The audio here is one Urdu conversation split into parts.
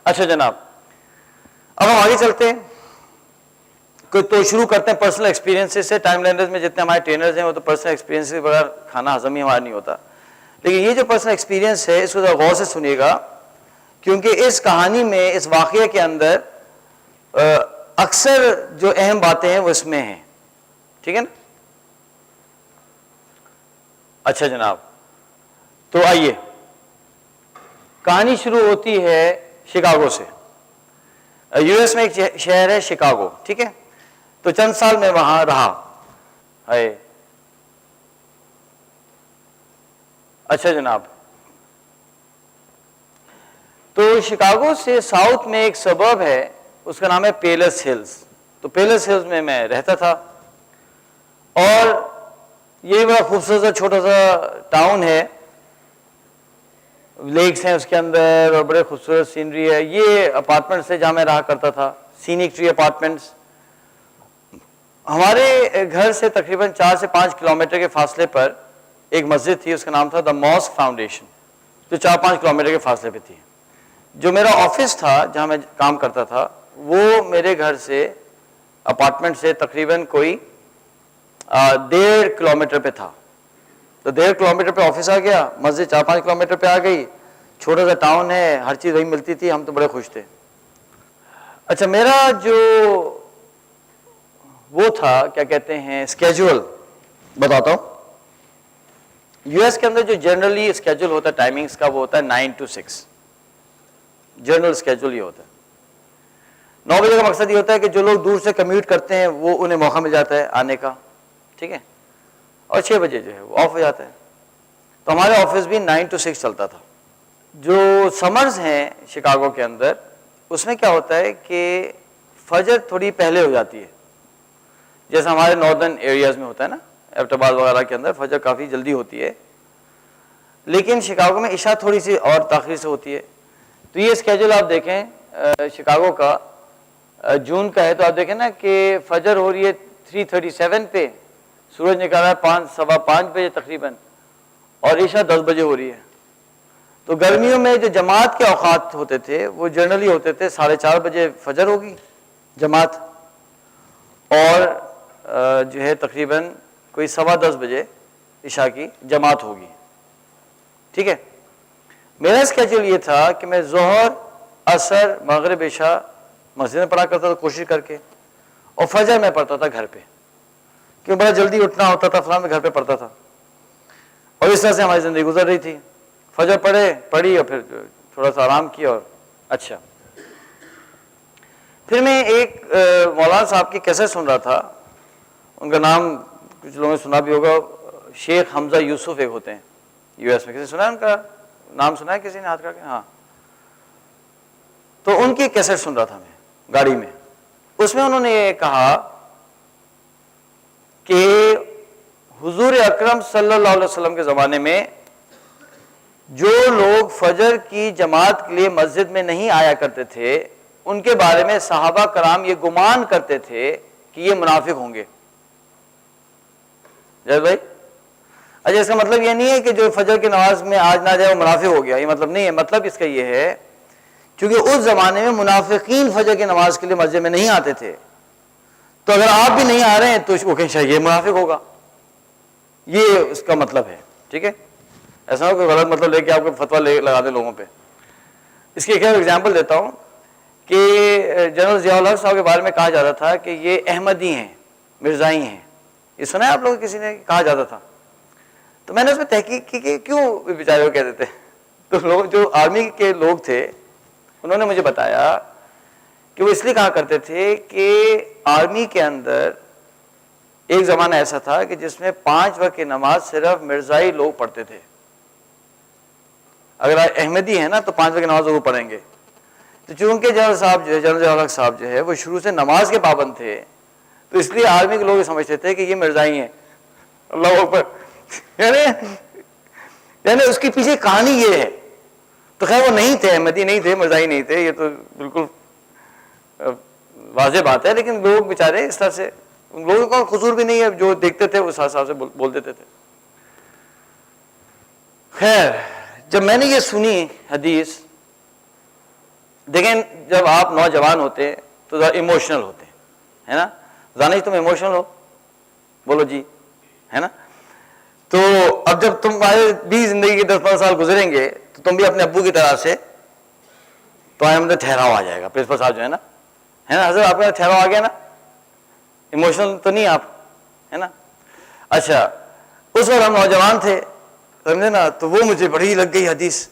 اچھا جناب، اب ہم آگے چلتے ہیں، تو شروع کرتے ہیں پرسنل ایکسپیرینس سے. ٹائم لینڈرز میں جتنے ہمارے ٹرینرز ہیں وہ تو پرسنل ایکسپیرینس کے بغیر کھانا ہضم ہی ہمارا نہیں ہوتا. لیکن یہ جو پرسنل ایکسپیرینس ہے اس کو ذرا غور سے سنیے گا، کیونکہ اس کہانی میں، اس واقعے کے اندر اکثر جو اہم باتیں ہیں وہ اس میں ہیں. ٹھیک ہے نا؟ اچھا جناب، تو آئیے، کہانی شروع ہوتی ہے شکاگو سے. یو ایس میں ایک شہر ہے شکاگو. ٹھیک ہے؟ تو چند سال میں وہاں رہا ہے. اچھا جناب، تو شکاگو سے ساؤتھ میں ایک سبرب ہے، اس کا نام ہے پیلس ہلز. تو پیلس ہلز میں رہتا تھا، اور یہ بڑا خوبصورت سا چھوٹا سا ٹاؤن ہے، لیکس ہیں اس کے اندر اور بڑے خوبصورت سینری ہے. یہ اپارٹمنٹس ہے جہاں میں رہا کرتا تھا، سینک ٹری اپارٹمنٹس. ہمارے گھر سے تقریباً 4 سے 5 کلومیٹر کے فاصلے پر ایک مسجد تھی، اس کا نام تھا دا ماسک فاؤنڈیشن، جو 4-5 کلومیٹر کے فاصلے پہ تھی. جو میرا آفس تھا جہاں میں کام کرتا تھا وہ میرے گھر سے، اپارٹمنٹ سے تقریباً کوئی 1.5 کلومیٹر پہ تھا. تو 1.5 کلومیٹر پہ آفس آ گیا، مسجد 4-5 کلومیٹر پہ آ گئی، چھوٹا سا ٹاؤن ہے، ہر چیز وہی ملتی تھی، ہم تو بڑے خوش تھے. اچھا، میرا جو وہ تھا کیا کہتے ہیں اسکیجول بتاتا ہوں. یو ایس کے اندر جو جنرلی اسکیجول ہوتا ہے ٹائمنگز کا وہ ہوتا ہے 9 to 6. جنرل اسکیجول یہ ہوتا ہے. 9 بجے کا مقصد یہ ہوتا ہے کہ جو لوگ دور سے کمیوٹ کرتے ہیں وہ انہیں موقع مل جاتا ہے آنے کا. ٹھیک ہے؟ اور 6 بجے جو ہے وہ آف ہو جاتا ہے. تو ہمارے آفس بھی 9 to 6 چلتا تھا. جو سمرز ہیں شکاگو کے اندر اس میں کیا ہوتا ہے کہ فجر تھوڑی پہلے ہو جاتی ہے، جیسا ہمارے ناردرن ایریاز میں ہوتا ہے نا، ایبٹ آباد وغیرہ کے اندر فجر کافی جلدی ہوتی ہے. لیکن شکاگو میں عشاء تھوڑی سی اور تاخیر سے ہوتی ہے. تو یہ اسکیجول آپ دیکھیں شکاگو کا، جون کا ہے، تو آپ دیکھیں نا کہ فجر ہو رہی ہے 3:37 پہ، سورج نکالا ہے 5:15 بجے تقریباً، اور عشاء 10 بجے ہو رہی ہے. تو گرمیوں میں جو جماعت کے اوقات ہوتے تھے وہ جنرلی ہوتے تھے 4:30 بجے فجر ہوگی جماعت، اور جو ہے تقریباً کوئی 10:15 بجے عشاء کی جماعت ہوگی. ٹھیک ہے؟ میرا اسکیجول یہ تھا کہ میں ظہر، عصر، مغرب، عشاء مسجد میں پڑھا کرتا تھا کوشش کر کے، اور فجر میں پڑھتا تھا گھر پہ، کیوں بڑا جلدی اٹھنا ہوتا تھا فلاں، میں گھر پہ پڑھتا تھا. اور اس طرح سے ہماری زندگی گزر رہی تھی. فجر پڑھی اور پھر تھوڑا سا آرام کیا. اور اچھا، پھر میں ایک مولانا صاحب کی کیسٹ سن رہا تھا، ان کا نام کچھ لوگوں نے سنا بھی ہوگا، شیخ حمزہ یوسف ایک ہوتے ہیں یو ایس میں. کسی سنا ہے ان کا نام؟ سنا ہے کسی نے ہاتھ کر کے؟ ہاں. تو ان کی کیسٹ سن رہا تھا میں گاڑی میں. اس میں انہوں نے یہ کہا کہ حضور اکرم صلی اللہ علیہ وسلم کے زمانے میں جو لوگ فجر کی جماعت کے لیے مسجد میں نہیں آیا کرتے تھے ان کے بارے میں صحابہ کرام یہ گمان کرتے تھے کہ یہ منافق ہوں گے. جی بھائی، اچھا، اس کا مطلب یہ نہیں ہے کہ جو فجر کی نماز میں آج نہ جائے وہ منافق ہو گیا، یہ مطلب نہیں ہے. مطلب اس کا یہ ہے کیونکہ اس زمانے میں منافقین فجر کی نماز کے لیے مسجد میں نہیں آتے تھے، تو اگر آپ بھی نہیں آ رہے ہیں تو وہ کہیں شاید یہ منافق ہوگا، یہ اس کا مطلب ہے. ٹھیک ہے؟ ایسا ہو کوئی غلط مطلب لے کے آپ کو فتویٰ لگا دے لوگوں پہ. اس کی ایک ایگزامپل دیتا ہوں کہ جنرل ضیاء الحق صاحب کے بارے میں کہا جاتا تھا کہ یہ احمدی ہیں، مرزائی ہیں. یہ سنا ہے آپ لوگ کسی نے کہا جاتا تھا؟ تو میں نے اس میں تحقیق کی کہ کیوں بیچارے وہ کہہ دیتے. تو لوگ جو آرمی کے لوگ تھے انہوں نے مجھے بتایا کہ وہ اس لیے کہا کرتے تھے کہ آرمی کے اندر ایک زمانہ ایسا تھا کہ جس میں 5 وقت کی نماز صرف مرزائی لوگ پڑھتے تھے. اگر احمدی ہیں نا تو 5 وقت کی نماز ضرور پڑھیں گے. تو چونکہ جنرل صاحب جو ہے، جنرل ضیاء الحق صاحب جو ہے وہ شروع سے نماز کے پابند تھے، تو اس لیے آرمی کے لوگ سمجھتے تھے کہ یہ مرزائی ہیں. اللہ اکبر. یعنی اس کے پیچھے کہانی یہ ہے. تو خیر وہ نہیں تھے، احمدی نہیں تھے، مرزائی نہیں تھے، یہ تو بالکل واضح بات ہے. لیکن لوگ بیچارے اس طرح سے، ان لوگوں کا قصور بھی نہیں ہے، جو دیکھتے تھے اس حساب سے بول دیتے تھے. خیر، جب میں نے یہ سنی حدیث دیکھیں جب آپ نوجوان ہوتے ہیں تو ذرا ایموشنل ہوتے ہیں، ہے نا؟ دانش تم ایموشنل ہو؟ بولو جی، ہے نا؟ تو اب جب تمہارے بھی زندگی کے 10-15 سال گزریں گے تو تم بھی اپنے ابو کی طرح سے تو مطلب ٹھہراؤ آ جائے گا. پرنسپل صاحب جو ہے نا حضرت آپ کا ٹھہراؤ آ گیا نا، ایموشنل تو نہیں آپ، ہے نا؟ اچھا اس وقت ہم نوجوان تھے سمجھے نا، تو وہ مجھے بڑی لگ گئی حدیث،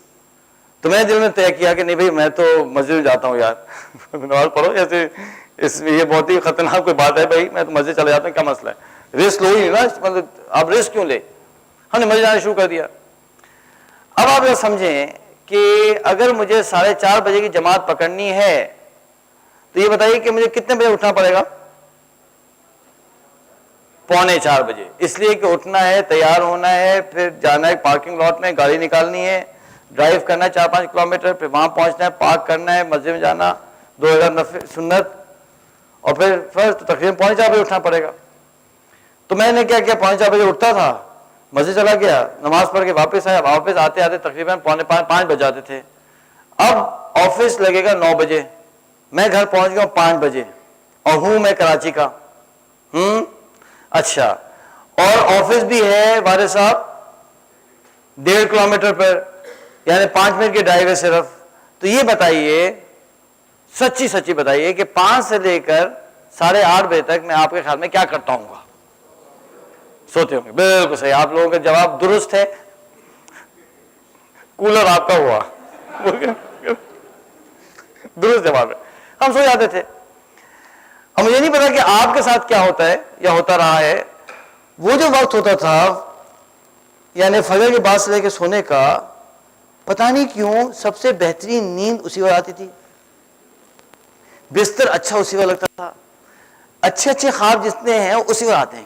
تو میں نے دل میں طے کیا کہ نہیں بھائی میں تو مسجد میں جاتا ہوں یار نماز پڑھو، ایسے یہ بہت ہی خطرناک کوئی بات ہے بھائی، میں تو مسجد چلا جاتا ہوں، کیا مسئلہ ہے؟ رسک لو ہی نا، مطلب آپ رسک کیوں لے؟ ہم نے مسجد جانا شروع کر دیا. اب آپ یہ سمجھیں کہ اگر مجھے 4:30 بجے کی جماعت پکڑنی ہے تو یہ بتائیے کہ مجھے کتنے بجے اٹھنا پڑے گا؟ 3:45 بجے، اس لیے کہ اٹھنا ہے، تیار ہونا ہے، پھر جانا ہے پارکنگ لاٹ میں، گاڑی نکالنی ہے، ڈرائیو کرنا ہے 4-5 کلومیٹر، پھر وہاں پہنچنا ہے، پارک کرنا ہے، مسجد میں جانا، 2000 سنت، اور پھر فرض تو تقریباً 3:45 بجے اٹھنا پڑے گا. تو میں نے کیا کیا، 3:45 بجے اٹھتا تھا، مسجد چلا گیا، نماز پڑھ کے واپس آیا، واپس آتے آتے تقریباً 4:45 بج جاتے تھے. اب آفس لگے گا 9 بجے، میں گھر پہنچ گیا ہوں 5 بجے، اور ہوں میں کراچی کا. اچھا، اور آفس بھی ہے وارث صاحب 1.5 کلومیٹر پر، یعنی 5 منٹ کی ڈرائیو ہے صرف. تو یہ بتائیے، سچی سچی بتائیے کہ 5 سے لے کر 8:30 بجے تک میں آپ کے خیال میں کیا کرتا ہوں گا؟ سوتے ہوں گے. بالکل صحیح، آپ لوگوں کا جواب درست ہے. کولر آپ کا ہوا درست جواب ہے، ہم سو جاتے تھے. اب مجھے نہیں پتا کہ آپ کے ساتھ کیا ہوتا ہے یا ہوتا رہا ہے. وہ جو وقت ہوتا تھا یعنی فجر کے بعد سے لے کے سونے کا، پتہ نہیں کیوں سب سے بہترین نیند اسی وقت آتی تھی. بستر اچھا اسی وقت لگتا تھا، اچھے اچھے خواب جتنے ہیں اسی وقت آتے ہیں.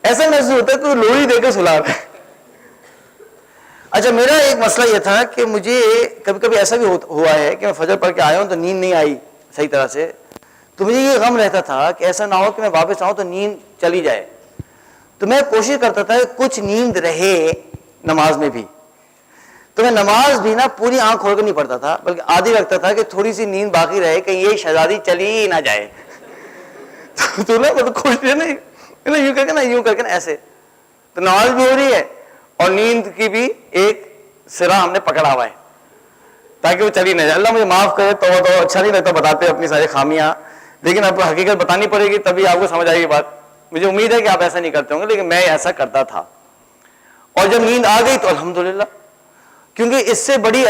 ایسا محسوس ہوتا ہے کوئی لوری دے کے سلا رہا ہے. اچھا میرا ایک مسئلہ یہ تھا کہ مجھے کبھی کبھی ایسا بھی ہوا ہے کہ میں فجر پڑھ کے آیا ہوں تو نیند نہیں آئی صحیح طرح سے، تو مجھے یہ غم رہتا تھا کہ ایسا نہ ہو کہ میں واپس آؤں تو نیند چلی جائے. تو میں کوشش کرتا تھا کہ کچھ نیند رہے نماز میں بھی. تو میں نماز بھی نا پوری آنکھ کھول کر نہیں پڑھتا تھا، بلکہ آدھی رکھتا تھا کہ تھوڑی سی نیند باقی رہے کہ یہ شہزادی چلی نہ جائے. تو نا مطلب خوش نہیں یوں کر کے نا، یوں کر کے نا ایسے، تو نماز بھی ہو رہی ہے اور نیند کی بھی ایک سرا ہم نے پکڑا ہوا ہے تاکہ وہ چلی نہ جائے. اللہ مجھے معاف کرے، تو اچھا نہیں لگتا بتاتے اپنی ساری خامیاں، لیکن اب حقیقت بتانی پڑے گی تبھی آپ کو سمجھ آئے گی بات. مجھے امید ہے کہ آپ ایسا نہیں کرتے ہوں گے، لیکن میں ایسا کرتا تھا. اور جب نیند آ گئی تو الحمدللہ، کیونکہ اس سے بڑی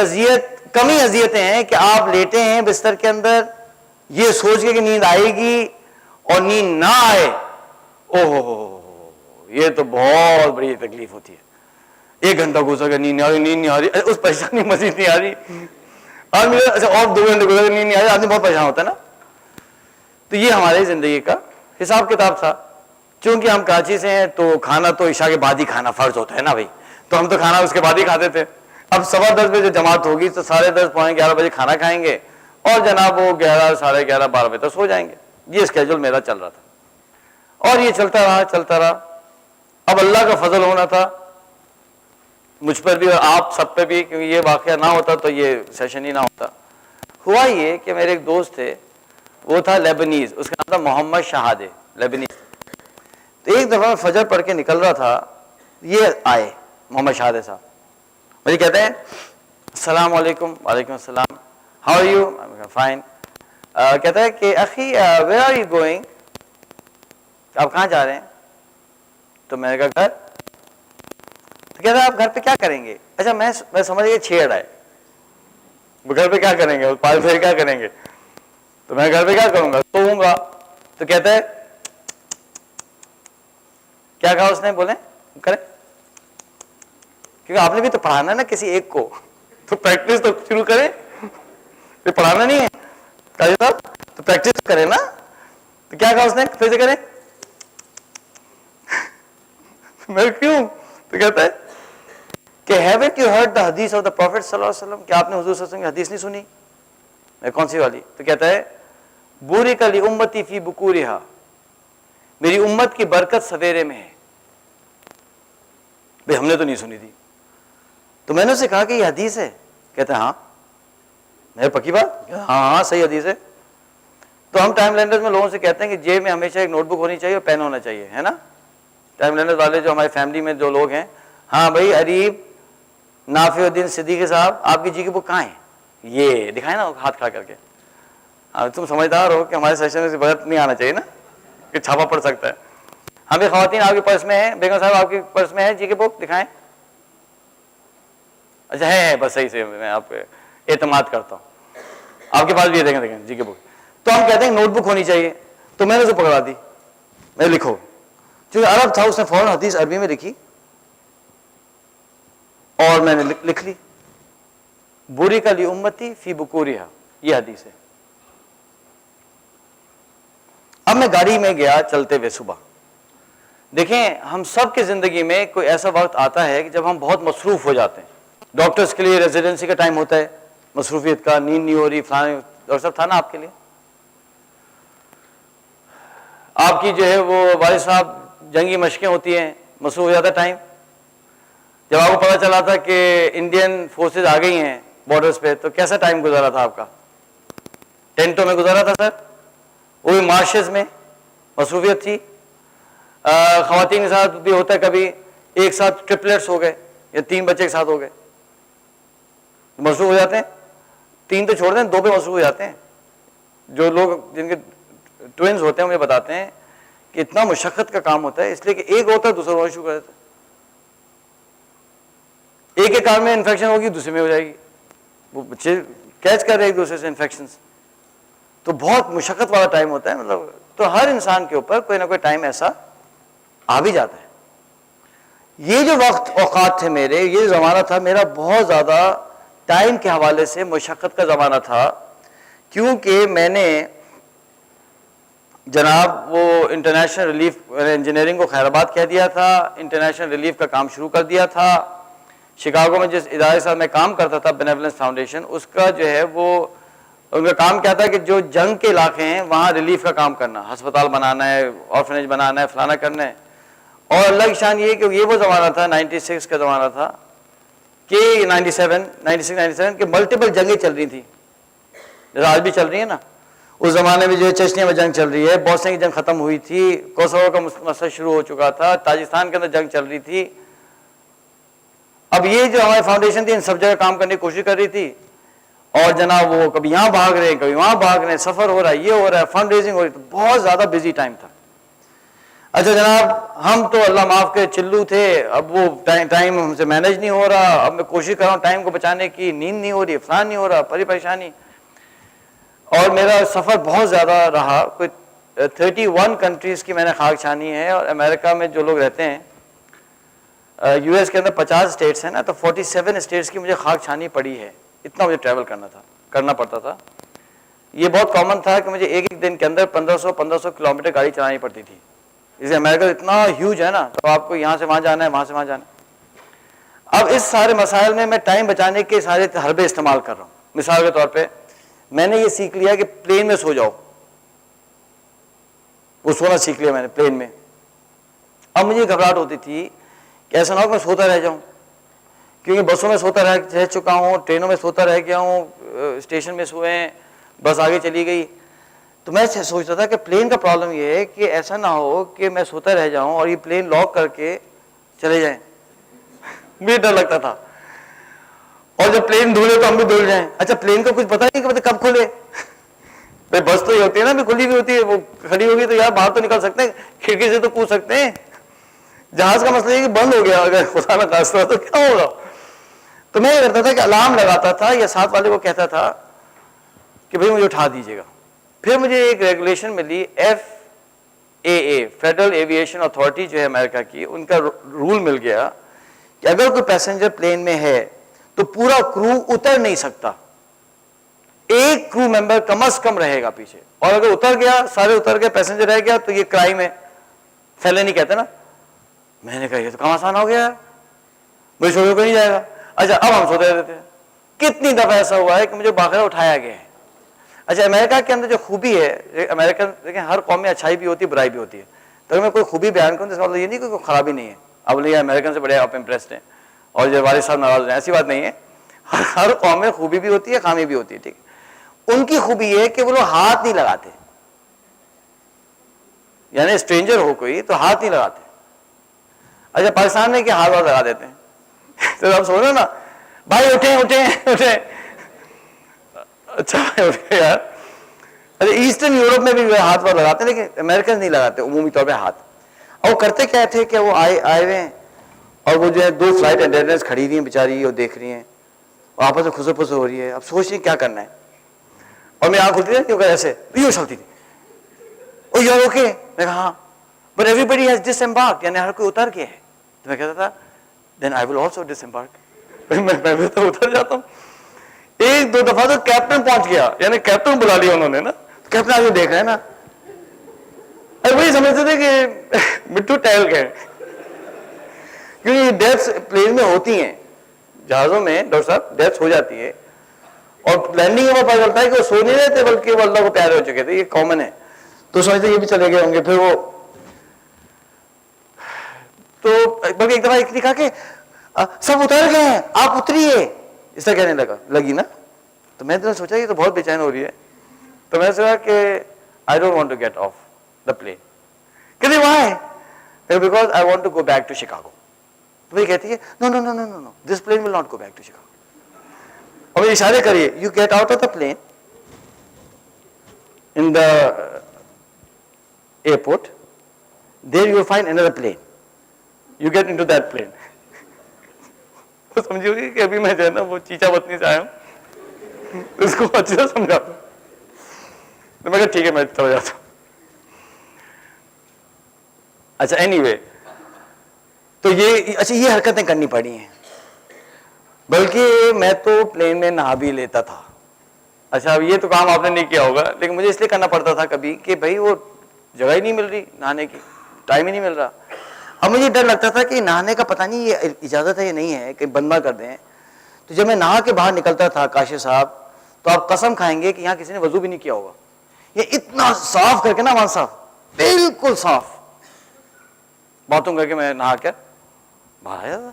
کمی اذیتیں ہیں کہ آپ لیٹے ہیں بستر کے اندر یہ سوچ کے کہ نیند آئے گی اور نیند نہ آئے، یہ تو بہت بڑی تکلیف ہوتی ہے. 1 گھنٹہ گزر گیا، نیند نہیں آ رہی، اس پریشانی مزید نہیں آ رہی. اچھا اور 2 گھنٹے گزر گئے، نیند نہیں آ رہی، آدمی بہت پریشان ہوتا ہے نا. تو یہ ہماری زندگی کا حساب کتاب تھا. چونکہ ہم کراچی سے ہیں تو کھانا تو عشاء کے بعد ہی کھانا فرض ہوتا ہے نا بھائی، تو ہم تو کھانا اس کے بعد ہی کھاتے تھے. اب 10:15 بجے جماعت ہوگی تو 10:30 پونے 11 بجے کھانا کھائیں گے اور جناب وہ 11 ساڑھے 11 12 بجے تک سو جائیں گے. یہ اسکیجول میرا چل رہا تھا اور یہ چلتا رہا. اب اللہ کا فضل ہونا تھا مجھ پر بھی اور آپ سب پہ بھی، کیونکہ یہ واقعہ نہ ہوتا تو یہ سیشن ہی نہ ہوتا. ہوا یہ کہ میرے ایک دوست تھے، وہ تھا لیبنیز، اس کا نام تھا محمد شہادے، لیبنیز. تو ایک دفعہ میں فجر پڑھ کے نکل رہا تھا، یہ آئے محمد شہادے صاحب، مجھے کہتے ہیں السلام علیکم. وعلیکم السلام. How are you? فائن. کہتا ہے کہ اخی ویئر آر یو گوئنگ، آپ کہاں جا رہے ہیں؟ تو میں نے کہا گھر. تو کہتا ہے آپ گھر پہ کیا کریں گے؟ اچھا میں سمجھ گیا چھیڑ ہے، گھر پہ کیا کریں گے، پال پھیر کیا کریں گے. تو میں گھر پہ کیا کروں گا، سوؤں گا. تو کہتا ہے کیا کہا اس نے، بولیں کریں، کیونکہ آپ نے بھی تو پڑھانا ہے نا کسی ایک کو، تو پریکٹس تو شروع کریں. پھر پڑھانا نہیں ہے قاضی صاحب، تو پریکٹس کریں نا. تو کیا کہا اس نے، پھر سے کریں. میں کیوں؟ تو کہتا ہے کہ haven't you heard the hadith of the Prophet صلی اللہ علیہ وسلم، کہ آپ نے حضور صلی اللہ علیہ وسلم کی حدیث نہیں سنی؟ میں کون سی والی؟ تو کہتا ہے بورک لامتی فی بکورہا، میری امت کی برکت سویرے میں ہے. بھئی ہم نے تو نہیں سنی تھی. تو میں نے اسے کہا کہ یہ حدیث ہے. کہتا ہے ہاں. ہے پکی بات؟ ہاں صحیح حدیث ہے. تو ہم ٹائم لینڈرز میں لوگوں سے کہتے ہیں کہ جیب میں ہمیشہ ایک نوٹ بک ہونی چاہیے اور پین ہونا چاہیے, ہے نا. ٹائم لینڈرز والے جو ہماری فیملی میں جو لوگ ہیں, ہاں بھائی اریب نافع الدین صدیقی صاحب آپ کی جی کی بک کہاں ہے, یہ دکھائیں نا ہاتھ کھڑا کر کے. تم سمجھدار ہو کہ ہمارے سیشن سے بغیر نہیں آنا چاہیے نا, کہ چھاپا پڑ سکتا ہے. ہاں بھی خواتین آپ کے پرس میں ہے, بیگم صاحب آپ کے پرس میں ہے جی کے بک, دکھائیں. اچھا ہے بس صحیح سے میں آپ پہ اعتماد کرتا ہوں, آپ کے پاس بھی ہے, دیکھیں جی کے بک. تو ہم کہتے ہیں نوٹ بک ہونی چاہیے, تو میں نے اسے پکڑا دی, میں لکھو. چونکہ عرب تھا اس نے فوراً حدیث عربی میں لکھی اور میں نے لکھ لی, بوری کا لی امتی فی بکوریہا, یہ حدیث ہے. اب میں گاڑی میں گیا چلتے ہوئے صبح. دیکھیں ہم سب کی زندگی میں کوئی ایسا وقت آتا ہے کہ جب ہم بہت مصروف ہو جاتے ہیں. ڈاکٹرز کے لیے ریزیڈنسی کا ٹائم ہوتا ہے, مصروفیت کا, نیند نہیں ہو رہی, فلاں. ڈاکٹر صاحب تھا نا آپ کے لیے, آپ کی جو ہے وہ والد صاحب جنگی مشقیں ہوتی ہیں, مصروف ہو جاتا ہے ٹائم. جب آپ کو پتا چلا تھا کہ انڈین فورسز آ گئی ہیں بارڈرز پہ, تو کیسا ٹائم گزارا تھا آپ کا؟ ٹینٹوں میں گزارا تھا سر, وہ بھی مارشز میں مصروفیت تھی. خواتین کے ساتھ بھی ہوتا ہے کبھی, ایک ساتھ ٹرپلیٹس ہو گئے یا 3 بچے کے ساتھ ہو گئے, مصروف ہو جاتے ہیں. 3 تو چھوڑ دیں, 2 پہ مصروف ہو جاتے ہیں. جو لوگ جن کے ٹوئنز ہوتے ہیں مجھے بتاتے ہیں کہ اتنا مشقت کا کام ہوتا ہے, اس لیے کہ ایک ہوتا ہے دوسرا ہونا شروع کر دیتا ہے. ایک ایک کام میں انفیکشن ہوگی دوسرے میں ہو جائے گی, وہ بچے کیچ کر رہے ہیں ایک دوسرے سے انفیکشنز. تو بہت مشقت والا ٹائم ہوتا ہے, مطلب تو ہر انسان کے اوپر کوئی نہ کوئی ٹائم ایسا آ بھی جاتا ہے. یہ جو وقت اوقات تھے میرے, یہ زمانہ تھا میرا بہت زیادہ ٹائم کے حوالے سے مشقت کا زمانہ تھا, کیونکہ میں نے جناب وہ انٹرنیشنل ریلیف انجینئرنگ کو خیر آباد کہہ دیا تھا, انٹرنیشنل ریلیف کا کام شروع کر دیا تھا. شکاگو میں جس ادارے کے ساتھ میں کام کرتا تھا, بینیولنس فاؤنڈیشن, اس کا جو ہے وہ ان کا کام کیا تھا کہ جو جنگ کے علاقے ہیں وہاں ریلیف کا کام کرنا, ہسپتال بنانا ہے, آرفنیج بنانا ہے, فلانا کرنا ہے. اور اللہ کی شان یہ کہ یہ وہ زمانہ تھا 96 کا زمانہ تھا کہ 96 کہ ملٹیپل جنگیں چل رہی تھیں, جیسے آج بھی چل رہی ہیں نا. اس زمانے میں جو ہے چچنیا میں جنگ چل رہی ہے, بوسنیا کی جنگ ختم ہوئی تھی, کوسوو کا مسئلہ شروع ہو چکا تھا, تاجکستان کے اندر جنگ چل رہی تھی. اب یہ جو ہماری فاؤنڈیشن تھی ان سب جگہ کام کرنے کی کوشش کر رہی تھی, اور جناب وہ کبھی یہاں بھاگ رہے ہیں کبھی وہاں بھاگ رہے ہیں, سفر ہو رہا ہے, یہ ہو رہا ہے, فنڈ ریزنگ ہو رہی ہے, تو بہت زیادہ بزی ٹائم تھا. اچھا جناب ہم تو اللہ معاف کے چلو تھے, اب وہ ٹائم ہم سے مینیج نہیں ہو رہا, اب میں کوشش کر رہا ہوں ٹائم کو بچانے کی, نیند نہیں ہو رہی, فلان نہیں ہو رہا, پریشانی. اور میرا سفر بہت زیادہ رہا, کوئی 31 کنٹریز کی میں نے خاک چھانی ہے, اور امریکہ میں جو لوگ رہتے ہیں, یو ایس کے اندر 50 اسٹیٹس ہیں نا, تو 47 اسٹیٹس کی مجھے خاک چھانی پڑی ہے. اتنا مجھے ٹریول کرنا پڑتا تھا. یہ بہت کامن تھا کہ مجھے ایک دن کے اندر 1500 کلومیٹر گاڑی چلانی پڑتی تھی. اسے امریکہ اتنا ہیوج ہے نا, تو آپ کو یہاں سے وہاں جانا ہے, وہاں سے وہاں جانا ہے. اب اس سارے مسائل میں ٹائم بچانے کے سارے حربے استعمال کر رہا ہوں. مثال کے طور پہ میں نے یہ سیکھ لیا کہ پلین میں سو جاؤ, وہ سونا سیکھ لیا میں نے پلین میں. اب مجھے گھبراہٹ ہوتی تھی کہ ایسا نہ ہو کہ میں سوتا رہ جاؤں, کیونکہ بسوں میں سوتا رہ چکا ہوں, ٹرینوں میں سوتا رہ گیا ہوں, اسٹیشن میں سوئے ہیں, بس آگے چلی گئی. تو میں سوچتا تھا کہ پلین کا پرابلم یہ ہے کہ ایسا نہ ہو کہ میں سوتا رہ جاؤں اور یہ پلین لاک کر کے چلے جائیں. مجھے ڈر لگتا تھا, اور جب پلین دھلے تو ہم بھی دھل جائیں. اچھا پلین کا کچھ پتا نہیں کہ کب کھلے, بس تو یہ ہوتی ہے نا, کھلی بھی ہوتی ہے, وہ کھڑی ہوگی تو یار باہر تو نکل سکتے ہیں, کھڑکی سے تو کود سکتے ہیں. جہاز کا مسئلہ یہ کہ بند ہو گیا, اگر خدا نہ خاصہ تو کیا ہوگا. تو میں یہ کرتا تھا کہ الارم لگاتا تھا یا ساتھ والے کو کہتا تھا کہ بھئی مجھے اٹھا دیجیے گا. پھر مجھے ایک ریگولیشن ملی, FAA فیڈرل ایویشن اتھارٹی جو ہے امریکہ کی, ان کا رول مل گیا کہ اگر کوئی پیسنجر پلین میں ہے تو پورا کرو اتر نہیں سکتا, ایک کرو ممبر کم از کم رہے گا پیچھے, اور اگر اتر گیا, سارے اتر گئے, پیسنجر رہ گیا تو یہ کرائم ہے, فیلنی کہتے ہیں نا. میں نے کہا یہ تو کام آسان ہو گیا, مجھے چھوڑ کو نہیں جائے گا. اچھا اب ہم سوتے رہتے ہیں. کتنی دفعہ ایسا ہوا ہے کہ مجھے باقاعدہ اٹھایا گیا ہے. اچھا امریکہ کے اندر جو خوبی ہے, امریکہ دیکھیں ہر قوم میں اچھائی بھی ہوتی ہے, برائی بھی ہوتی ہے. تو اگر میں کوئی خوبی بیان کروں تو اس کا مطلب یہ نہیں کہ کوئی خرابی نہیں ہے, اب یہ امریکن سے بڑے آپ امپریسڈ ہیں اور جو والد صاحب ناراض ہیں, ایسی بات نہیں ہے. ہر قوم میں خوبی بھی ہوتی ہے, خامی بھی ہوتی ہے, ٹھیک ہے. ان کی خوبی یہ ہے کہ وہ لوگ ہاتھ نہیں لگاتے، یعنی اسٹرینجر ہو کوئی تو ہاتھ نہیں لگاتے. اچھا پاکستان میں کیا ہاتھ وہاں لگا دیتے ہیں تو آپ سوچو نا بھائی اٹھیں اٹھیں اٹھیں. اچھا بھائی اٹھے یار. اچھا ایسٹرن یورپ میں بھی ہاتھ وہاں لگاتے ہیں لیکن امریکن نہیں لگاتے عمومی طور پہ ہاتھ. اور وہ کرتے کیا تھے کہ وہ آئے ہوئے ہیں اور وہ جو ہے 2 فلائٹ اٹینڈنٹس کھڑی ہوئی ہیں بیچاری اور دیکھ رہی ہیں اور آپس میں خسر پسر ہو رہی ہے. اب سوچ رہی ہیں کیا کرنا ہے. اور میں آنکھ کھلتی تھی کیوں ایسے یوں چلتی تھی او یو آر اوکے. میں کہا ہاں but every body has dish embark, یعنی ہر کوئی اتر گیا ہے. تو میں کہتا تھا دین آئی ول آلسو ڈس امبارک. میں بھی تو اتر جاتا ہوں. 1-2 دفعہ تو کیپٹن پہنچ گیا، یعنی کیپٹن بلا لیا انہوں نے نا. کیپٹن آگے دیکھ رہے ہیں نا، وہی سمجھتے تھے کہ مٹھو ٹہل گئے. کیونکہ ڈیتھس پلین میں ہوتی ہیں، جہازوں میں ڈاکٹر صاحب ڈیتھس ہو جاتی ہے اور لینڈنگ میں پتہ چلتا ہے کہ وہ سو نہیں رہے تھے بلکہ وہ اللہ کو پیارے ہو چکے تھے. یہ کامن ہے. تو سمجھتے یہ بھی چلے گئے ہوں گے. پھر وہ تو بلکہ ایک دفعہ ایک نے کہا کہ سب اتر گئے ہیں آپ اتریے، اس طرح کہنے لگی نا. تو میں نے سوچا یہ تو بہت بے چین ہو رہی ہے. تو میں نے سوچا کہ I don't want to get off the plane. کہتے why? Because I want to go back to Chicago. تو وہ کہتی ہے no no no no no no this plane will not go back to Chicago. اور وہ اشارے کریے you get out of the plane in the airport, there you will find another plane. You get into that plane. تو سمجھو گی کہ ابھی میں جو ہے نا وہ چیچا بتنی سے آیا ہوں، اس کو اچھے سے سمجھاتا ہوں. تو میں کہا ٹھیک ہے میں چلا جاتا ہوں. اچھا اینی وے تو یہ حرکتیں کرنی پڑی ہیں. بلکہ میں تو پلین میں نہا بھی لیتا تھا. اچھا اب یہ تو کام آپ نے نہیں کیا ہوگا لیکن مجھے اس لیے کرنا پڑتا تھا کبھی کہ بھائی وہ جگہ ہی نہیں مل رہی نہانے کی، ٹائم ہی نہیں مل رہا. اب مجھے ڈر لگتا تھا کہ نہانے کا پتہ نہیں یہ اجازت ہے یا نہیں ہے کہ بند نہ کر دیں. تو جب میں نہا کے باہر نکلتا تھا کاشف صاحب تو آپ قسم کھائیں گے کہ یہاں کسی نے وضو بھی نہیں کیا ہوگا. یہ اتنا صاف کر کے نا وہاں صاف بالکل صاف باتوں کر کے میں نہا کر باہر آیا تھا.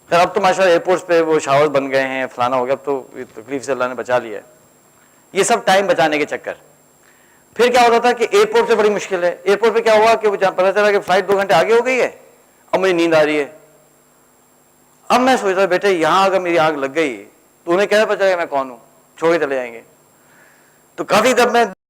خیر اب تو ماشاء اللہ ایئرپورٹس پہ وہ شاور بن گئے ہیں فلانا ہو گیا. اب تو تکلیف سے اللہ نے بچا لیا ہے. یہ سب ٹائم بچانے کے چکر. پھر کیا ہوتا تھا کہ ایئرپورٹ سے بڑی مشکل ہے. ایئرپورٹ پہ کیا ہوا کہ پتا چلا کہ فلائٹ 2 گھنٹے آگے ہو گئی ہے. اب مجھے نیند آ رہی ہے. اب میں سوچتا بیٹے یہاں اگر میری آنکھ لگ گئی تو انہیں کیسے پتا چلے گا میں کون ہوں، چھوڑ کے چلے جائیں گے. تو کافی جب میں